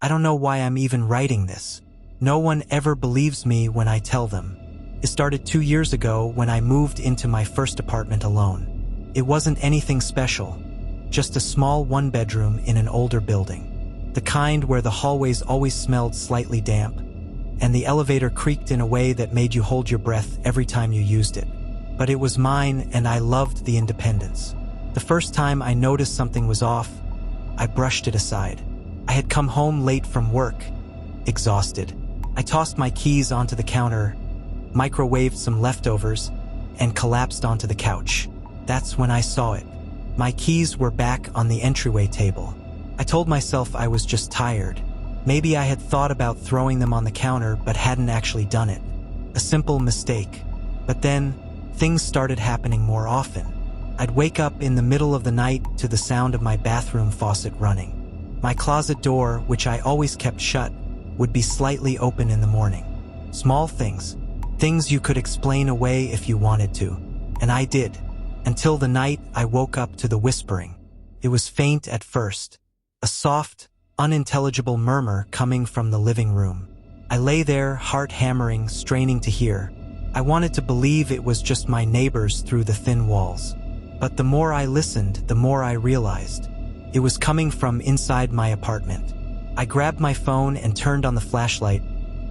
I don't know why I'm even writing this. No one ever believes me when I tell them. It started 2 years ago when I moved into my first apartment alone. It wasn't anything special, just a small one-bedroom in an older building. The kind where the hallways always smelled slightly damp, and the elevator creaked in a way that made you hold your breath every time you used it. But it was mine, and I loved the independence. The first time I noticed something was off, I brushed it aside. I had come home late from work, exhausted. I tossed my keys onto the counter, microwaved some leftovers, and collapsed onto the couch. That's when I saw it. My keys were back on the entryway table. I told myself I was just tired. Maybe I had thought about throwing them on the counter but hadn't actually done it. A simple mistake. But then, things started happening more often. I'd wake up in the middle of the night to the sound of my bathroom faucet running. My closet door, which I always kept shut, would be slightly open in the morning. Small things. Things you could explain away if you wanted to. And I did. Until the night I woke up to the whispering. It was faint at first. A soft, unintelligible murmur coming from the living room. I lay there, heart hammering, straining to hear. I wanted to believe it was just my neighbors through the thin walls. But the more I listened, the more I realized. It was coming from inside my apartment. I grabbed my phone and turned on the flashlight,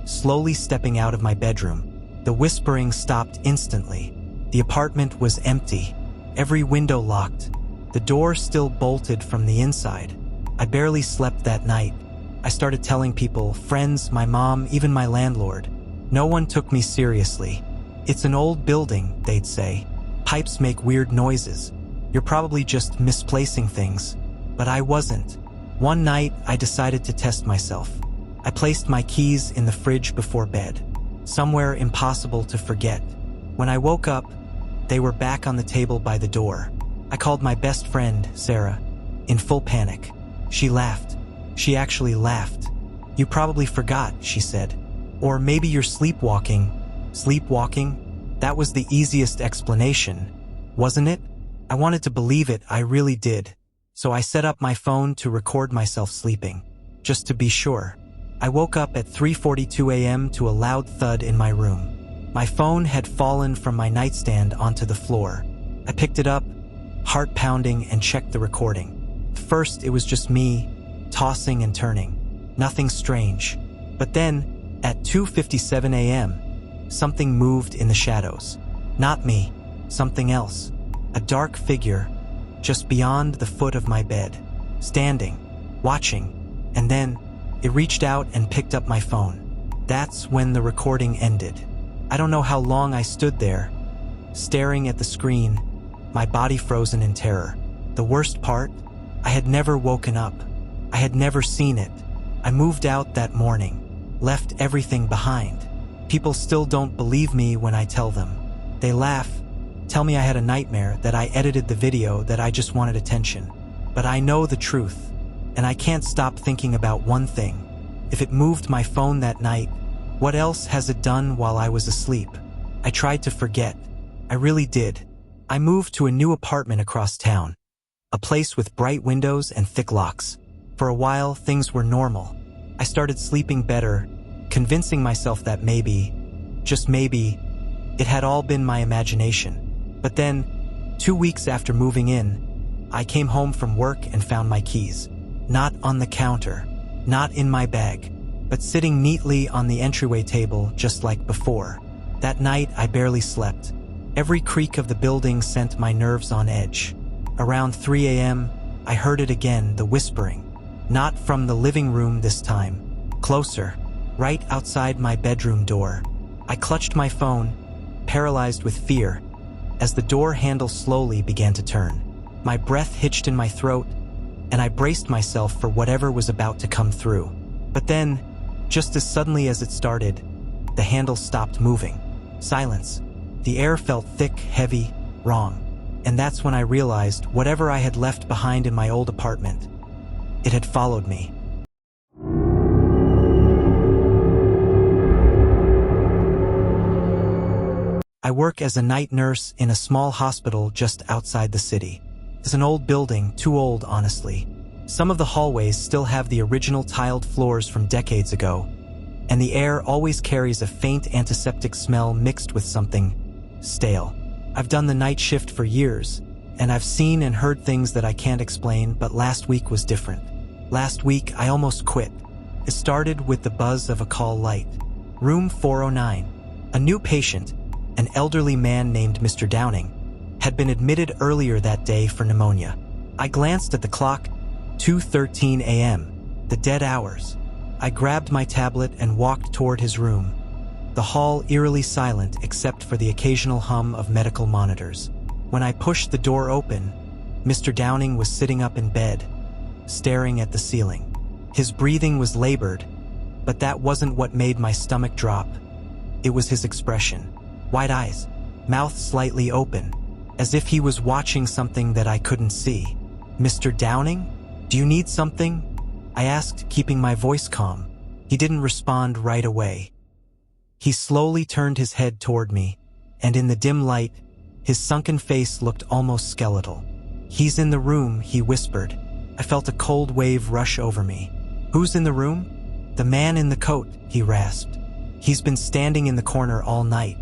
slowly stepping out of my bedroom. The whispering stopped instantly. The apartment was empty, every window locked, the door still bolted from the inside. I barely slept that night. I started telling people, friends, my mom, even my landlord. No one took me seriously. It's an old building, they'd say. Pipes make weird noises. You're probably just misplacing things. But I wasn't. One night, I decided to test myself. I placed my keys in the fridge before bed, somewhere impossible to forget. When I woke up, they were back on the table by the door. I called my best friend, Sarah, in full panic. She laughed. She actually laughed. You probably forgot, she said. Or maybe you're sleepwalking. Sleepwalking? That was the easiest explanation, wasn't it? I wanted to believe it, I really did. So I set up my phone to record myself sleeping, just to be sure. I woke up at 3:42 a.m. to a loud thud in my room. My phone had fallen from my nightstand onto the floor. I picked it up, heart pounding, and checked the recording. First, it was just me, tossing and turning. Nothing strange. But then, at 2:57 a.m., something moved in the shadows. Not me, something else. A dark figure, just beyond the foot of my bed, standing, watching, and then it reached out and picked up my phone. That's when the recording ended. I don't know how long I stood there, staring at the screen, my body frozen in terror. The worst part? I had never woken up. I had never seen it. I moved out that morning, left everything behind. People still don't believe me when I tell them. They laugh, tell me I had a nightmare, that I edited the video, that I just wanted attention. But I know the truth, and I can't stop thinking about one thing. If it moved my phone that night, what else has it done while I was asleep? I tried to forget. I really did. I moved to a new apartment across town, a place with bright windows and thick locks. For a while, things were normal. I started sleeping better, convincing myself that maybe, just maybe, it had all been my imagination. But then, 2 weeks after moving in, I came home from work and found my keys. Not on the counter, not in my bag, but sitting neatly on the entryway table just like before. That night, I barely slept. Every creak of the building sent my nerves on edge. Around 3 a.m., I heard it again, the whispering. Not from the living room this time. Closer, right outside my bedroom door. I clutched my phone, paralyzed with fear, as the door handle slowly began to turn. My breath hitched in my throat, and I braced myself for whatever was about to come through. But then, just as suddenly as it started, the handle stopped moving. Silence. The air felt thick, heavy, wrong. And that's when I realized whatever I had left behind in my old apartment, it had followed me. I work as a night nurse in a small hospital just outside the city. It's an old building, too old, honestly. Some of the hallways still have the original tiled floors from decades ago, and the air always carries a faint antiseptic smell mixed with something stale. I've done the night shift for years, and I've seen and heard things that I can't explain, but last week was different. Last week, I almost quit. It started with the buzz of a call light. Room 409. A new patient, an elderly man named Mr. Downing, had been admitted earlier that day for pneumonia. I glanced at the clock, 2:13 a.m., the dead hours. I grabbed my tablet and walked toward his room, the hall eerily silent except for the occasional hum of medical monitors. When I pushed the door open, Mr. Downing was sitting up in bed, staring at the ceiling. His breathing was labored, but that wasn't what made my stomach drop. It was his expression. Wide eyes, mouth slightly open, as if he was watching something that I couldn't see. "Mr. Downing? Do you need something?" I asked, keeping my voice calm. He didn't respond right away. He slowly turned his head toward me, and in the dim light, his sunken face looked almost skeletal. "He's in the room," he whispered. I felt a cold wave rush over me. "Who's in the room?" "The man in the coat," he rasped. "He's been standing in the corner all night,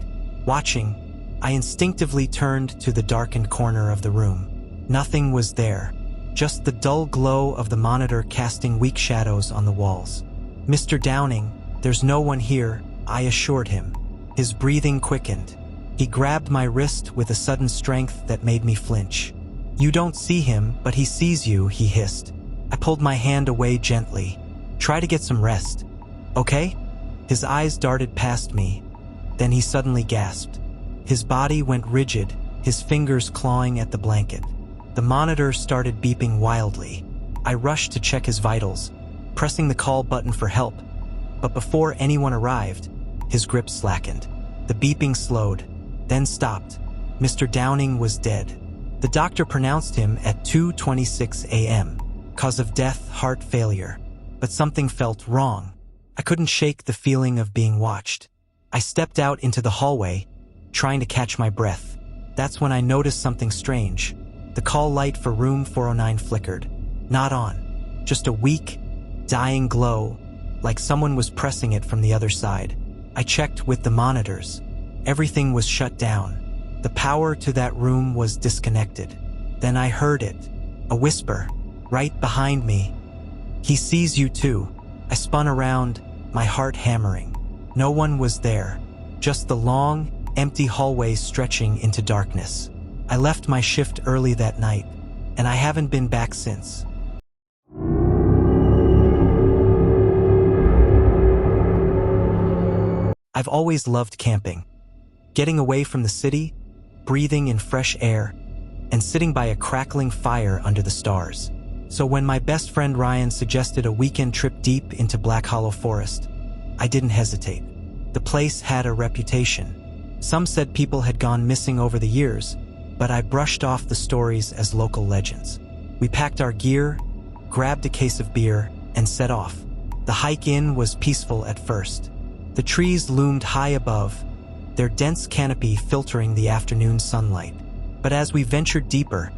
watching." I instinctively turned to the darkened corner of the room. Nothing was there, just the dull glow of the monitor casting weak shadows on the walls. "Mr. Downing, there's no one here," I assured him. His breathing quickened. He grabbed my wrist with a sudden strength that made me flinch. "You don't see him, but he sees you," he hissed. I pulled my hand away gently. "Try to get some rest, okay?" His eyes darted past me. Then he suddenly gasped. His body went rigid, his fingers clawing at the blanket. The monitor started beeping wildly. I rushed to check his vitals, pressing the call button for help. But before anyone arrived, his grip slackened. The beeping slowed, then stopped. Mr. Downing was dead. The doctor pronounced him at 2:26 a.m. Cause of death, heart failure. But something felt wrong. I couldn't shake the feeling of being watched. I stepped out into the hallway, trying to catch my breath. That's when I noticed something strange. The call light for room 409 flickered. Not on. Just a weak, dying glow, like someone was pressing it from the other side. I checked with the monitors. Everything was shut down. The power to that room was disconnected. Then I heard it. A whisper, right behind me. "He sees you too." I spun around, my heart hammering. No one was there. Just the long, empty hallway stretching into darkness. I left my shift early that night, and I haven't been back since. I've always loved camping. Getting away from the city, breathing in fresh air, and sitting by a crackling fire under the stars. So when my best friend Ryan suggested a weekend trip deep into Black Hollow Forest, I didn't hesitate. The place had a reputation. Some said people had gone missing over the years, but I brushed off the stories as local legends. We packed our gear, grabbed a case of beer, and set off. The hike in was peaceful at first. The trees loomed high above, their dense canopy filtering the afternoon sunlight. But as we ventured deeper,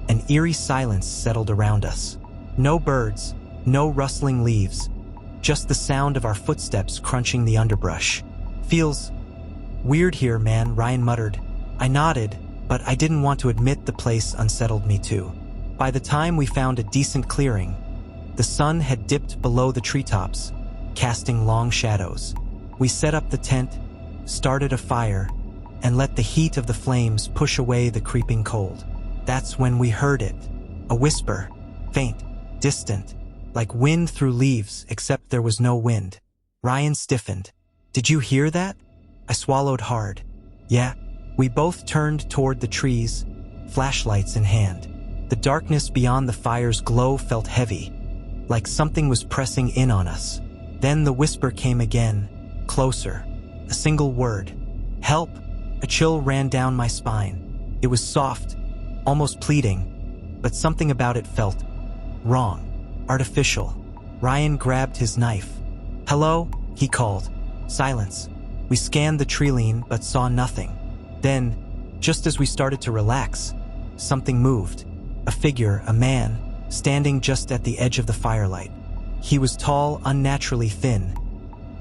an eerie silence settled around us. No birds, no rustling leaves, just the sound of our footsteps crunching the underbrush. "Feels weird here, man," Ryan muttered. I nodded, but I didn't want to admit the place unsettled me too. By the time we found a decent clearing, the sun had dipped below the treetops, casting long shadows. We set up the tent, started a fire, and let the heat of the flames push away the creeping cold. That's when we heard it. A whisper, faint, distant, like wind through leaves, except there was no wind. Ryan stiffened. "Did you hear that?" I swallowed hard. "Yeah." We both turned toward the trees, flashlights in hand. The darkness beyond the fire's glow felt heavy, like something was pressing in on us. Then the whisper came again, closer. A single word. "Help!" A chill ran down my spine. It was soft, almost pleading, but something about it felt wrong, artificial. Ryan grabbed his knife. "Hello?" he called. Silence. We scanned the tree-line but saw nothing. Then, just as we started to relax, something moved. A figure, a man, standing just at the edge of the firelight. He was tall, unnaturally thin,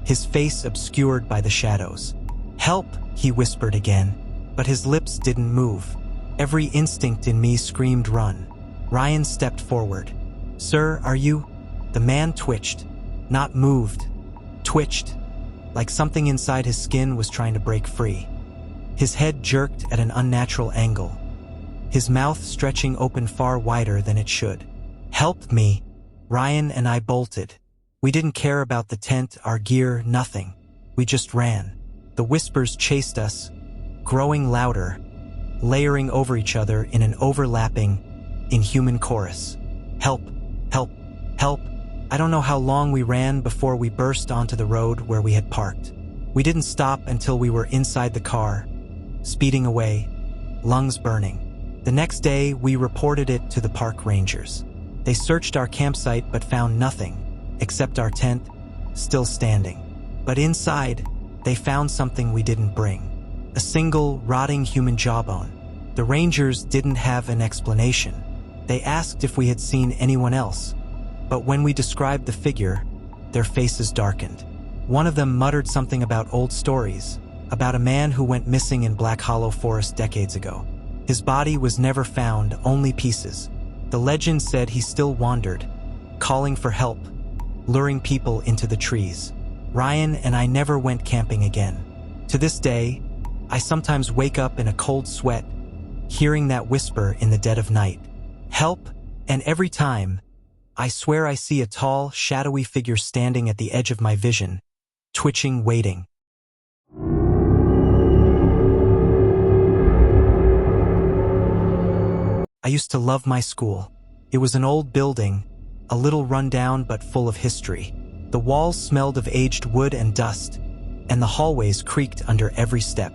his face obscured by the shadows. "Help," he whispered again, but his lips didn't move. Every instinct in me screamed run. Ryan stepped forward. "Sir, are you?" The man twitched, not moved, twitched, like something inside his skin was trying to break free. His head jerked at an unnatural angle, his mouth stretching open far wider than it should. "Help me!" Ryan and I bolted. We didn't care about the tent, our gear, nothing. We just ran. The whispers chased us, growing louder, layering over each other in an overlapping, inhuman chorus. "Help! Help! Help!" I don't know how long we ran before we burst onto the road where we had parked. We didn't stop until we were inside the car, speeding away, lungs burning. The next day, we reported it to the park rangers. They searched our campsite but found nothing, except our tent, still standing. But inside, they found something we didn't bring. A single, rotting human jawbone. The rangers didn't have an explanation. They asked if we had seen anyone else. But when we described the figure, their faces darkened. One of them muttered something about old stories, about a man who went missing in Black Hollow Forest decades ago. His body was never found, only pieces. The legend said he still wandered, calling for help, luring people into the trees. Ryan and I never went camping again. To this day, I sometimes wake up in a cold sweat, hearing that whisper in the dead of night. "Help!" And every time, I swear I see a tall, shadowy figure standing at the edge of my vision, twitching, waiting. I used to love my school. It was an old building, a little run-down but full of history. The walls smelled of aged wood and dust, and the hallways creaked under every step.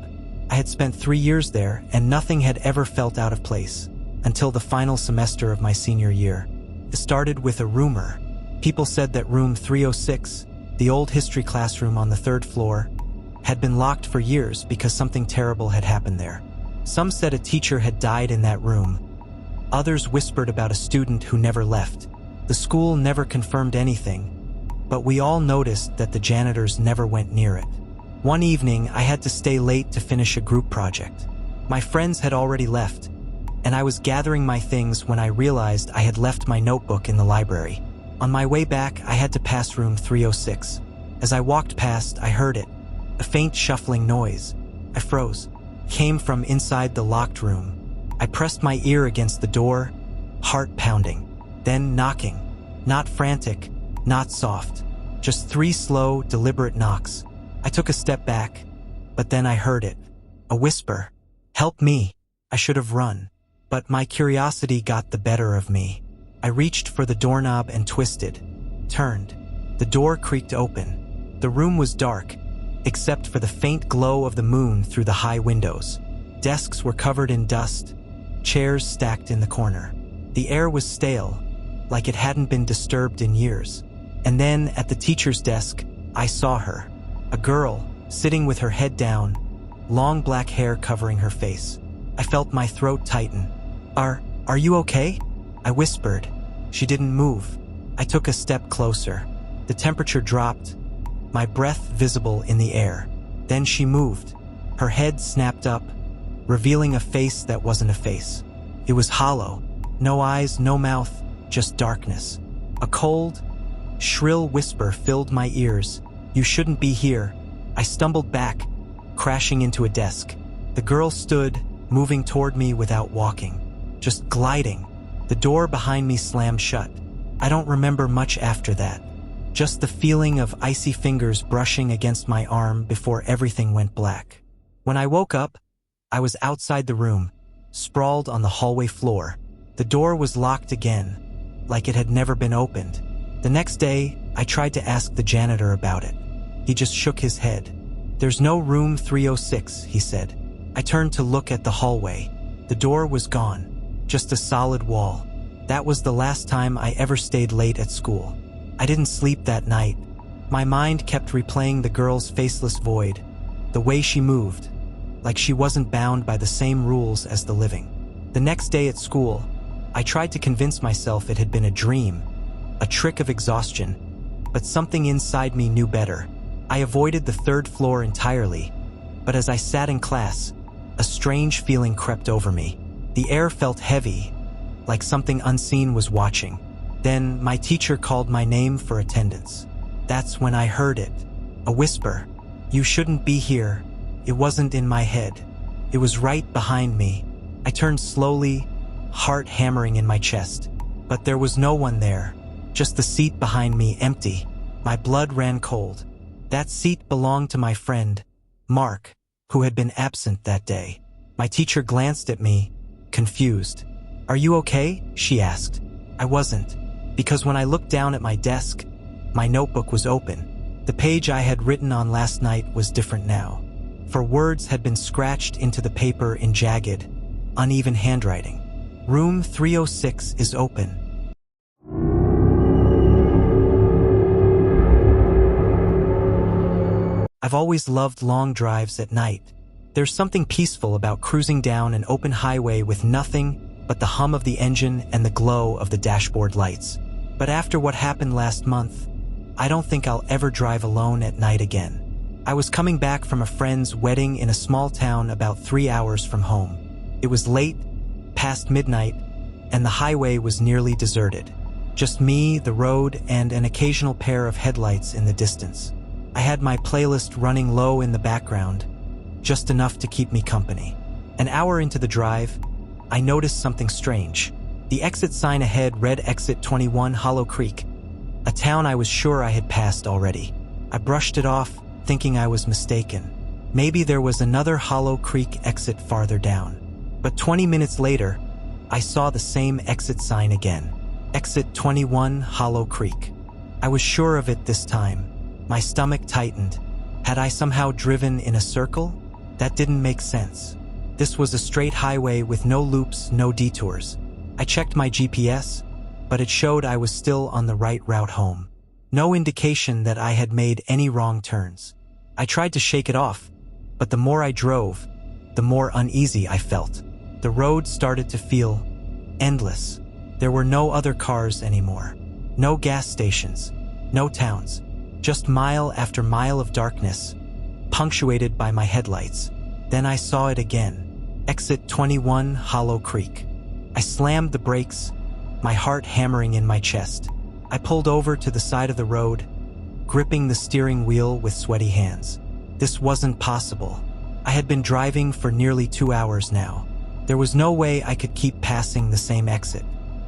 I had spent 3 years there, and nothing had ever felt out of place, until the final semester of my senior year. It started with a rumor. People said that room 306, the old history classroom on the 3rd floor, had been locked for years because something terrible had happened there. Some said a teacher had died in that room. Others whispered about a student who never left. The school never confirmed anything, but we all noticed that the janitors never went near it. One evening, I had to stay late to finish a group project. My friends had already left, and I was gathering my things when I realized I had left my notebook in the library. On my way back, I had to pass room 306. As I walked past, I heard it, a faint shuffling noise. I froze. It came from inside the locked room. I pressed my ear against the door, heart pounding, then knocking. Not frantic, not soft, just 3 slow, deliberate knocks. I took a step back, but then I heard it. A whisper. "Help me." I should have run, but my curiosity got the better of me. I reached for the doorknob and twisted, turned. The door creaked open. The room was dark, except for the faint glow of the moon through the high windows. Desks were covered in dust, chairs stacked in the corner. The air was stale, like it hadn't been disturbed in years. And then, at the teacher's desk, I saw her. A girl, sitting with her head down, long black hair covering her face. I felt my throat tighten. Are you okay?" I whispered. She didn't move. I took a step closer. The temperature dropped, my breath visible in the air. Then she moved. Her head snapped up, revealing a face that wasn't a face. It was hollow. No eyes, no mouth, just darkness. A cold, shrill whisper filled my ears. "You shouldn't be here." I stumbled back, crashing into a desk. The girl stood, moving toward me without walking, just gliding. The door behind me slammed shut. I don't remember much after that. Just the feeling of icy fingers brushing against my arm before everything went black. When I woke up, I was outside the room, sprawled on the hallway floor. The door was locked again, like it had never been opened. The next day, I tried to ask the janitor about it. He just shook his head. "There's no room 306, he said. I turned to look at the hallway. The door was gone, just a solid wall. That was the last time I ever stayed late at school. I didn't sleep that night. My mind kept replaying the girl's faceless void, the way she moved, like she wasn't bound by the same rules as the living. The next day at school, I tried to convince myself it had been a dream, a trick of exhaustion, but something inside me knew better. I avoided the third floor entirely, but as I sat in class, a strange feeling crept over me. The air felt heavy, like something unseen was watching. Then my teacher called my name for attendance. That's when I heard it. A whisper. "You shouldn't be here." It wasn't in my head. It was right behind me. I turned slowly, heart hammering in my chest. But there was no one there. Just the seat behind me empty. My blood ran cold. That seat belonged to my friend, Mark, who had been absent that day. My teacher glanced at me, confused. "Are you okay?" she asked. I wasn't, because when I looked down at my desk, my notebook was open. The page I had written on last night was different now, for words had been scratched into the paper in jagged, uneven handwriting. "Room 306 is open." I've always loved long drives at night. There's something peaceful about cruising down an open highway with nothing but the hum of the engine and the glow of the dashboard lights. But after what happened last month, I don't think I'll ever drive alone at night again. I was coming back from a friend's wedding in a small town about 3 hours from home. It was late, past midnight, and the highway was nearly deserted. Just me, the road, and an occasional pair of headlights in the distance. I had my playlist running low in the background, just enough to keep me company. An hour into the drive, I noticed something strange. The exit sign ahead read Exit 21 Hollow Creek, a town I was sure I had passed already. I brushed it off, thinking I was mistaken. Maybe there was another Hollow Creek exit farther down. But 20 minutes later, I saw the same exit sign again. Exit 21 Hollow Creek. I was sure of it this time. My stomach tightened. Had I somehow driven in a circle? That didn't make sense. This was a straight highway with no loops, no detours. I checked my GPS, but it showed I was still on the right route home. No indication that I had made any wrong turns. I tried to shake it off, but the more I drove, the more uneasy I felt. The road started to feel endless. There were no other cars anymore. No gas stations. No towns. Just mile after mile of darkness, punctuated by my headlights. Then I saw it again. Exit 21 Hollow Creek. I slammed the brakes, my heart hammering in my chest. I pulled over to the side of the road, gripping the steering wheel with sweaty hands. This wasn't possible. I had been driving for nearly 2 hours now. There was no way I could keep passing the same exit.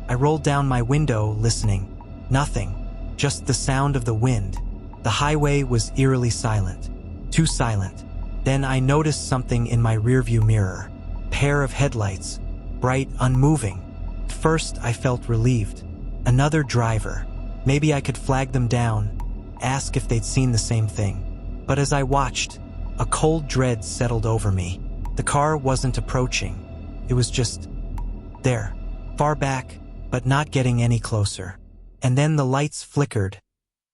I rolled down my window, listening. Nothing. Just the sound of the wind. The highway was eerily silent. Too silent. Then I noticed something in my rearview mirror. Pair of headlights. Bright, unmoving. First, I felt relieved. Another driver. Maybe I could flag them down, ask if they'd seen the same thing. But as I watched, a cold dread settled over me. The car wasn't approaching. It was just there, far back, but not getting any closer. And then the lights flickered,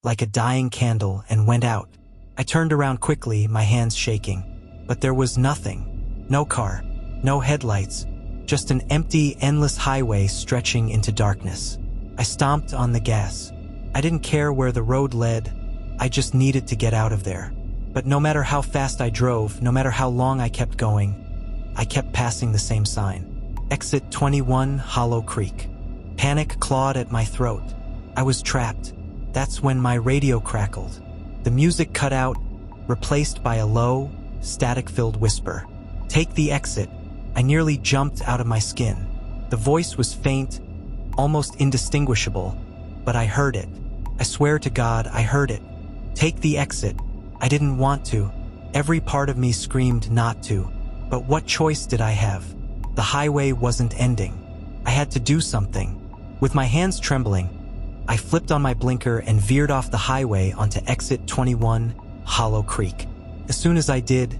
like a dying candle, and went out. I turned around quickly, my hands shaking. But there was nothing. No car, no headlights, just an empty, endless highway stretching into darkness. I stomped on the gas. I didn't care where the road led. I just needed to get out of there. But no matter how fast I drove, no matter how long I kept going, I kept passing the same sign. Exit 21 Hollow Creek. Panic clawed at my throat. I was trapped. That's when my radio crackled. The music cut out, replaced by a low, static-filled whisper. "Take the exit." I nearly jumped out of my skin. The voice was faint, almost indistinguishable, but I heard it. I swear to God, I heard it. Take the exit. I didn't want to. Every part of me screamed not to. But what choice did I have? The highway wasn't ending. I had to do something. With my hands trembling, I flipped on my blinker and veered off the highway onto Exit 21 Hollow Creek. As soon as I did,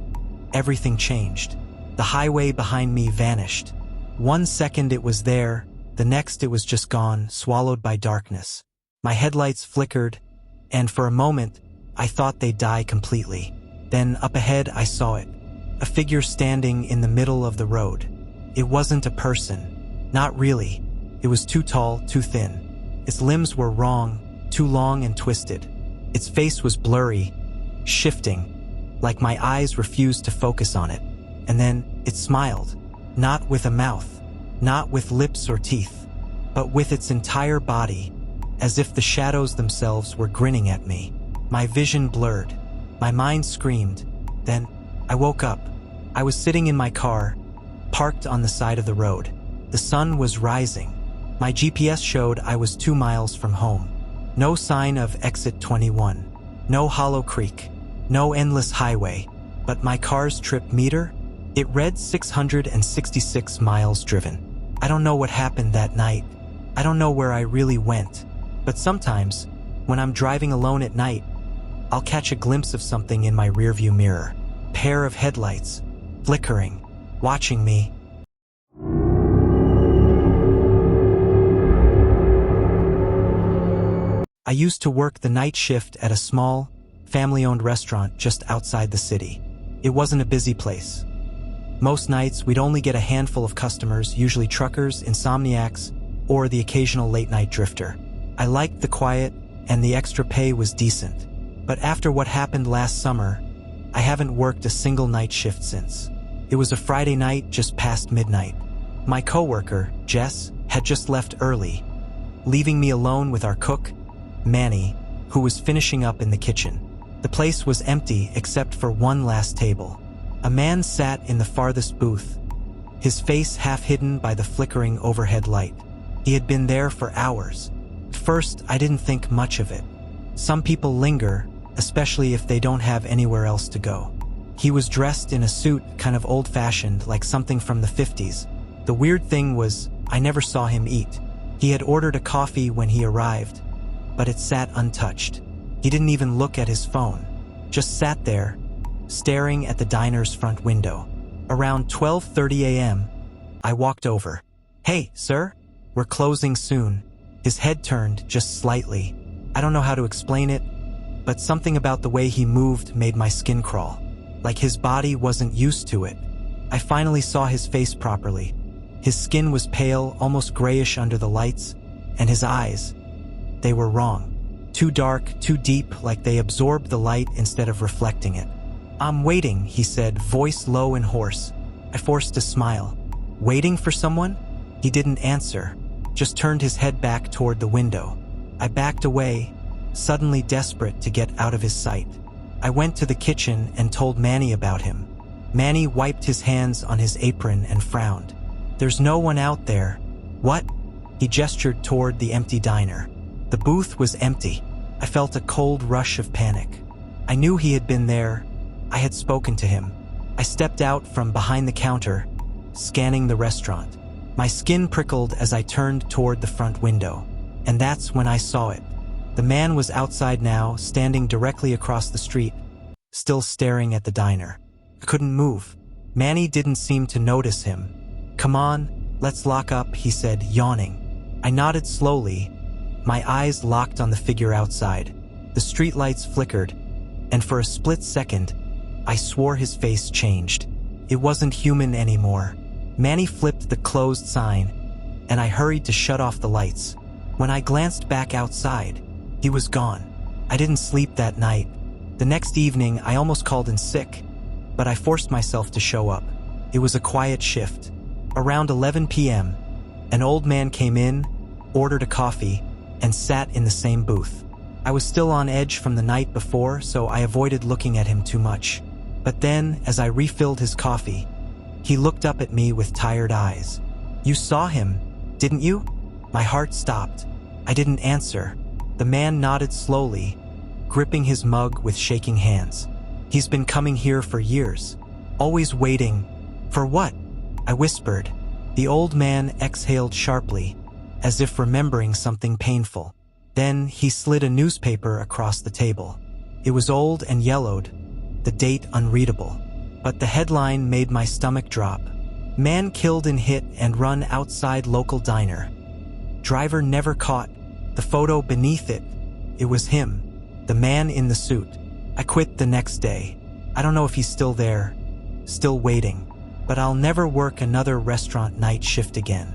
everything changed. The highway behind me vanished. 1 second it was there, the next it was just gone, swallowed by darkness. My headlights flickered, and for a moment, I thought they'd die completely. Then up ahead I saw it, a figure standing in the middle of the road. It wasn't a person. Not really. It was too tall, too thin. Its limbs were wrong, too long and twisted. Its face was blurry, shifting, like my eyes refused to focus on it. And then it smiled, not with a mouth, not with lips or teeth, but with its entire body, as if the shadows themselves were grinning at me. My vision blurred. My mind screamed. Then I woke up. I was sitting in my car, parked on the side of the road. The sun was rising. My GPS showed I was 2 miles from home. No sign of exit 21. No hollow creek. No endless highway. But my car's trip meter? It read 666 miles driven. I don't know what happened that night. I don't know where I really went. But sometimes, when I'm driving alone at night, I'll catch a glimpse of something in my rearview mirror. Pair of headlights, flickering, watching me. I used to work the night shift at a small, family-owned restaurant just outside the city. It wasn't a busy place. Most nights, we'd only get a handful of customers, usually truckers, insomniacs, or the occasional late-night drifter. I liked the quiet, and the extra pay was decent. But after what happened last summer, I haven't worked a single night shift since. It was a Friday night just past midnight. My coworker, Jess, had just left early, leaving me alone with our cook, Manny, who was finishing up in the kitchen. The place was empty except for one last table. A man sat in the farthest booth, his face half hidden by the flickering overhead light. He had been there for hours. At first, I didn't think much of it. Some people linger, especially if they don't have anywhere else to go. He was dressed in a suit, kind of old-fashioned, like something from the 50s. The weird thing was, I never saw him eat. He had ordered a coffee when he arrived, but it sat untouched. He didn't even look at his phone, just sat there, staring at the diner's front window. Around 12:30 a.m., I walked over. "Hey, sir, we're closing soon." His head turned just slightly. I don't know how to explain it, but something about the way he moved made my skin crawl, like his body wasn't used to it. I finally saw his face properly. His skin was pale, almost grayish under the lights, and his eyes, they were wrong. Too dark, too deep, like they absorbed the light instead of reflecting it. "I'm waiting," he said, voice low and hoarse. I forced a smile. "Waiting for someone?" He didn't answer, just turned his head back toward the window. I backed away, suddenly desperate to get out of his sight. I went to the kitchen and told Manny about him. Manny wiped his hands on his apron and frowned. "There's no one out there." "What?" He gestured toward the empty diner. The booth was empty. I felt a cold rush of panic. I knew he had been there. I had spoken to him. I stepped out from behind the counter, scanning the restaurant. My skin prickled as I turned toward the front window. And that's when I saw it. The man was outside now, standing directly across the street, still staring at the diner. I couldn't move. Manny didn't seem to notice him. "Come on, let's lock up," he said, yawning. I nodded slowly, my eyes locked on the figure outside. The streetlights flickered, and for a split second, I swore his face changed. It wasn't human anymore. Manny flipped the closed sign, and I hurried to shut off the lights. When I glanced back outside, he was gone. I didn't sleep that night. The next evening, I almost called in sick, but I forced myself to show up. It was a quiet shift. Around 11 p.m., an old man came in, ordered a coffee, and sat in the same booth. I was still on edge from the night before, so I avoided looking at him too much. But then, as I refilled his coffee, he looked up at me with tired eyes. "You saw him, didn't you?" My heart stopped. I didn't answer. The man nodded slowly, gripping his mug with shaking hands. "He's been coming here for years, always waiting." "For what?" I whispered. The old man exhaled sharply, as if remembering something painful. Then he slid a newspaper across the table. It was old and yellowed, the date unreadable. But the headline made my stomach drop. "Man killed in hit and run outside local diner. Driver never caught." The photo beneath it, it was him, the man in the suit. I quit the next day. I don't know if he's still there, still waiting, but I'll never work another restaurant night shift again.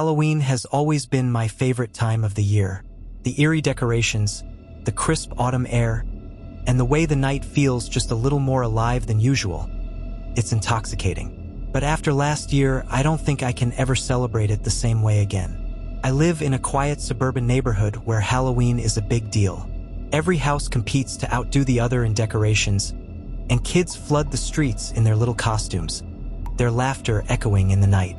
Halloween has always been my favorite time of the year. The eerie decorations, the crisp autumn air, and the way the night feels just a little more alive than usual. It's intoxicating. But after last year, I don't think I can ever celebrate it the same way again. I live in a quiet suburban neighborhood where Halloween is a big deal. Every house competes to outdo the other in decorations, and kids flood the streets in their little costumes, their laughter echoing in the night.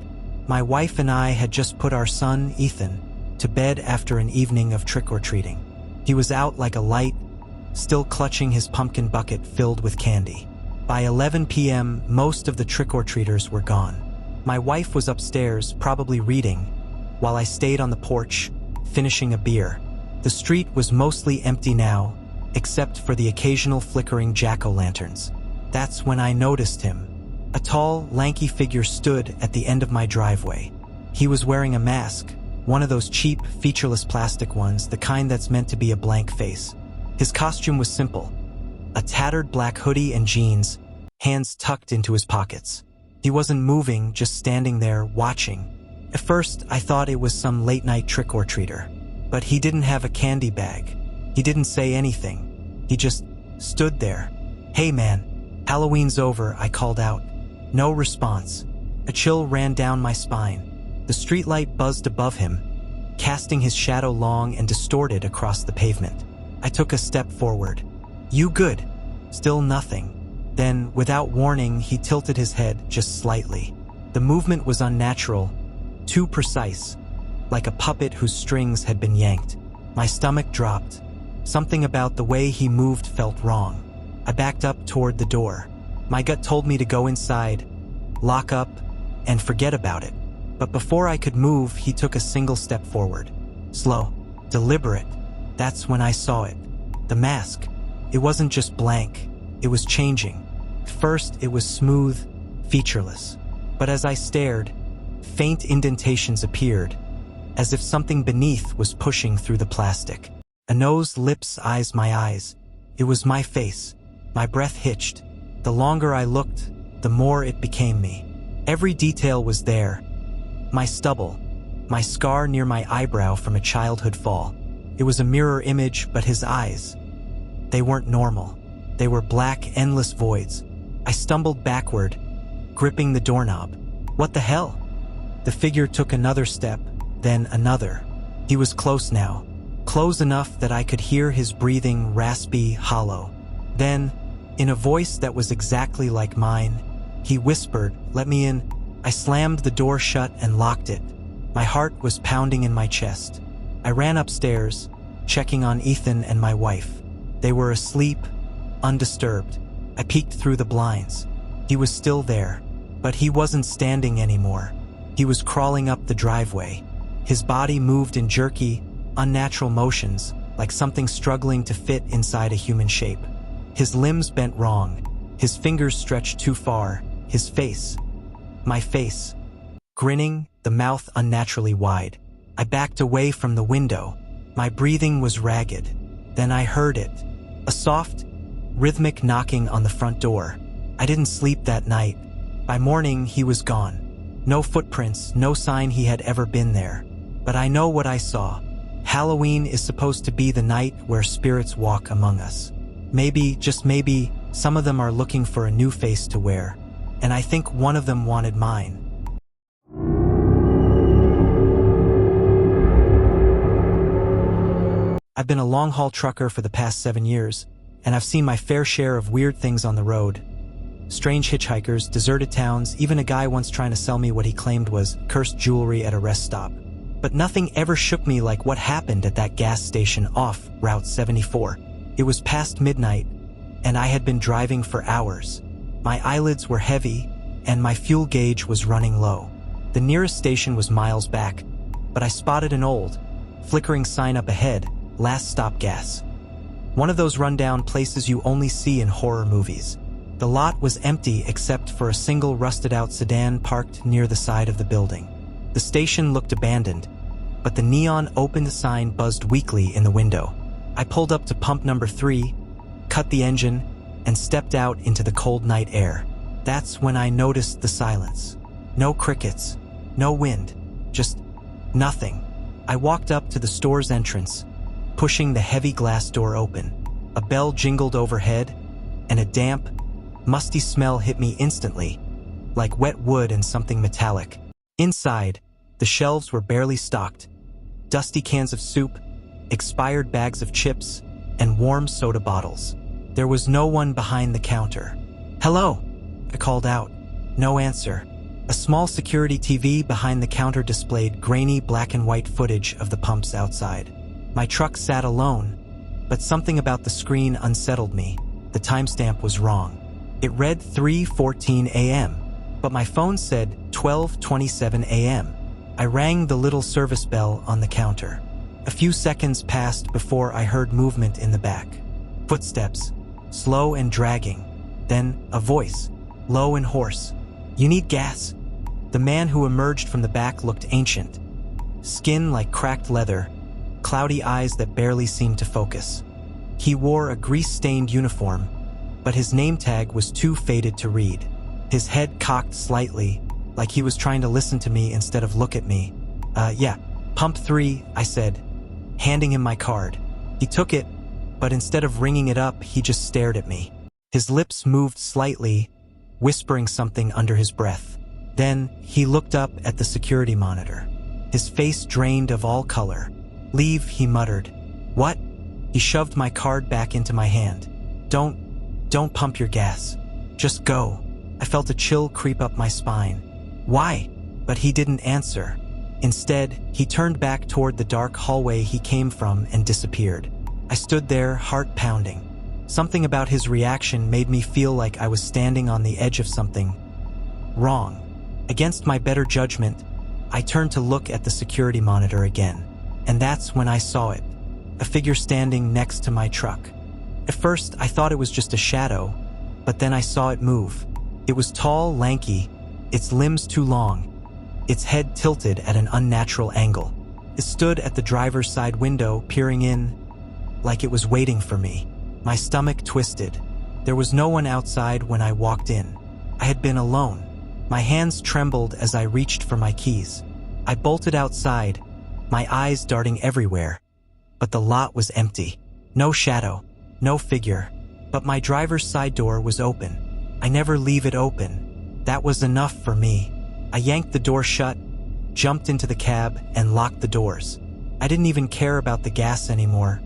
My wife and I had just put our son, Ethan, to bed after an evening of trick-or-treating. He was out like a light, still clutching his pumpkin bucket filled with candy. By 11 p.m., most of the trick-or-treaters were gone. My wife was upstairs, probably reading, while I stayed on the porch, finishing a beer. The street was mostly empty now, except for the occasional flickering jack-o'-lanterns. That's when I noticed him. A tall, lanky figure stood at the end of my driveway. He was wearing a mask, one of those cheap, featureless plastic ones, the kind that's meant to be a blank face. His costume was simple: a tattered black hoodie and jeans, hands tucked into his pockets. He wasn't moving, just standing there, watching. At first, I thought it was some late-night trick-or-treater. But he didn't have a candy bag. He didn't say anything. He just stood there. "Hey man, Halloween's over," I called out. No response. A chill ran down my spine. The streetlight buzzed above him, casting his shadow long and distorted across the pavement. I took a step forward. "You good?" Still nothing. Then, without warning, he tilted his head just slightly. The movement was unnatural, too precise, like a puppet whose strings had been yanked. My stomach dropped. Something about the way he moved felt wrong. I backed up toward the door. My gut told me to go inside, lock up, and forget about it. But before I could move, he took a single step forward. Slow, deliberate. That's when I saw it. The mask. It wasn't just blank. It was changing. First, it was smooth, featureless. But as I stared, faint indentations appeared, as if something beneath was pushing through the plastic. A nose, lips, eyes, my eyes. It was my face. My breath hitched. The longer I looked, the more it became me. Every detail was there. My stubble, my scar near my eyebrow from a childhood fall. It was a mirror image, but his eyes, they weren't normal. They were black, endless voids. I stumbled backward, gripping the doorknob. What the hell? The figure took another step, then another. He was close now, close enough that I could hear his breathing, raspy, hollow. Then, in a voice that was exactly like mine, he whispered, "Let me in." I slammed the door shut and locked it. My heart was pounding in my chest. I ran upstairs, checking on Ethan and my wife. They were asleep, undisturbed. I peeked through the blinds. He was still there, but he wasn't standing anymore. He was crawling up the driveway. His body moved in jerky, unnatural motions, like something struggling to fit inside a human shape. His limbs bent wrong, his fingers stretched too far, his face, my face, grinning, the mouth unnaturally wide. I backed away from the window. My breathing was ragged. Then I heard it, a soft, rhythmic knocking on the front door. I didn't sleep that night. By morning, he was gone. No footprints, no sign he had ever been there. But I know what I saw. Halloween is supposed to be the night where spirits walk among us. Maybe, just maybe, some of them are looking for a new face to wear. And I think one of them wanted mine. I've been a long-haul trucker for the past 7 years, and I've seen my fair share of weird things on the road. Strange hitchhikers, deserted towns, even a guy once trying to sell me what he claimed was cursed jewelry at a rest stop. But nothing ever shook me like what happened at that gas station off Route 74. It was past midnight, and I had been driving for hours. My eyelids were heavy, and my fuel gauge was running low. The nearest station was miles back, but I spotted an old, flickering sign up ahead, "Last stop gas." One of those rundown places you only see in horror movies. The lot was empty except for a single rusted-out sedan parked near the side of the building. The station looked abandoned, but the neon opened sign buzzed weakly in the window. I pulled up to pump number 3, cut the engine, and stepped out into the cold night air. That's when I noticed the silence. No crickets, no wind, just Nothing. I walked up to the store's entrance, pushing the heavy glass door open. A bell jingled overhead, and a damp, musty smell hit me instantly, like wet wood and something metallic. Inside, the shelves were barely stocked. Dusty cans of soup, expired bags of chips, and warm soda bottles. There was no one behind the counter. "Hello," I called out. No answer. A small security TV behind the counter displayed grainy black and white footage of the pumps outside. My truck sat alone, but something about the screen unsettled me. The timestamp was wrong. It read 3:14 a.m., but my phone said 12:27 a.m. I rang the little service bell on the counter. A few seconds passed before I heard movement in the back. Footsteps, slow and dragging. Then a voice, low and hoarse. "You need gas?" The man who emerged from the back looked ancient. Skin like cracked leather, cloudy eyes that barely seemed to focus. He wore a grease-stained uniform, but his name tag was too faded to read. His head cocked slightly, like he was trying to listen to me instead of look at me. Yeah, pump 3, I said, handing him my card. He took it, but instead of ringing it up, he just stared at me. His lips moved slightly, whispering something under his breath. Then he looked up at the security monitor. His face drained of all color. "Leave," he muttered. "What?" He shoved my card back into my hand. Don't pump your gas. Just go." I felt a chill creep up my spine. "Why?" But he didn't answer. Instead, he turned back toward the dark hallway he came from and disappeared. I stood there, heart pounding. Something about his reaction made me feel like I was standing on the edge of something wrong. Against my better judgment, I turned to look at the security monitor again, and that's when I saw it. A figure standing next to my truck. At first, I thought it was just a shadow, but then I saw it move. It was tall, lanky, its limbs too long, its head tilted at an unnatural angle. It stood at the driver's side window, peering in, like it was waiting for me. My stomach twisted. There was no one outside when I walked in. I had been alone. My hands trembled as I reached for my keys. I bolted outside, my eyes darting everywhere. But the lot was empty. No shadow, no figure. But my driver's side door was open. I never leave it open. That was enough for me. I yanked the door shut, jumped into the cab, and locked the doors. I didn't even care about the gas anymore.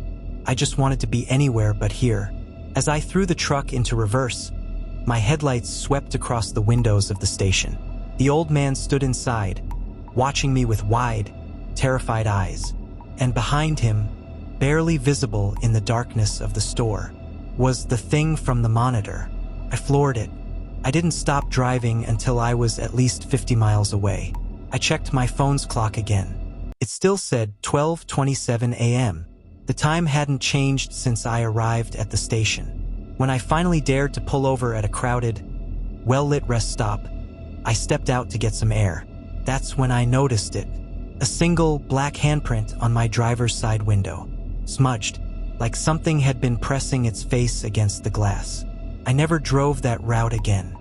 I just wanted to be anywhere but here. As I threw the truck into reverse, my headlights swept across the windows of the station. The old man stood inside, watching me with wide, terrified eyes. And behind him, barely visible in the darkness of the store, was the thing from the monitor. I floored it. I didn't stop driving until I was at least 50 miles away. I checked my phone's clock again. It still said 12:27 a.m. The time hadn't changed since I arrived at the station. When I finally dared to pull over at a crowded, well-lit rest stop, I stepped out to get some air. That's when I noticed it. A single black handprint on my driver's side window, smudged, like something had been pressing its face against the glass. I never drove that route again.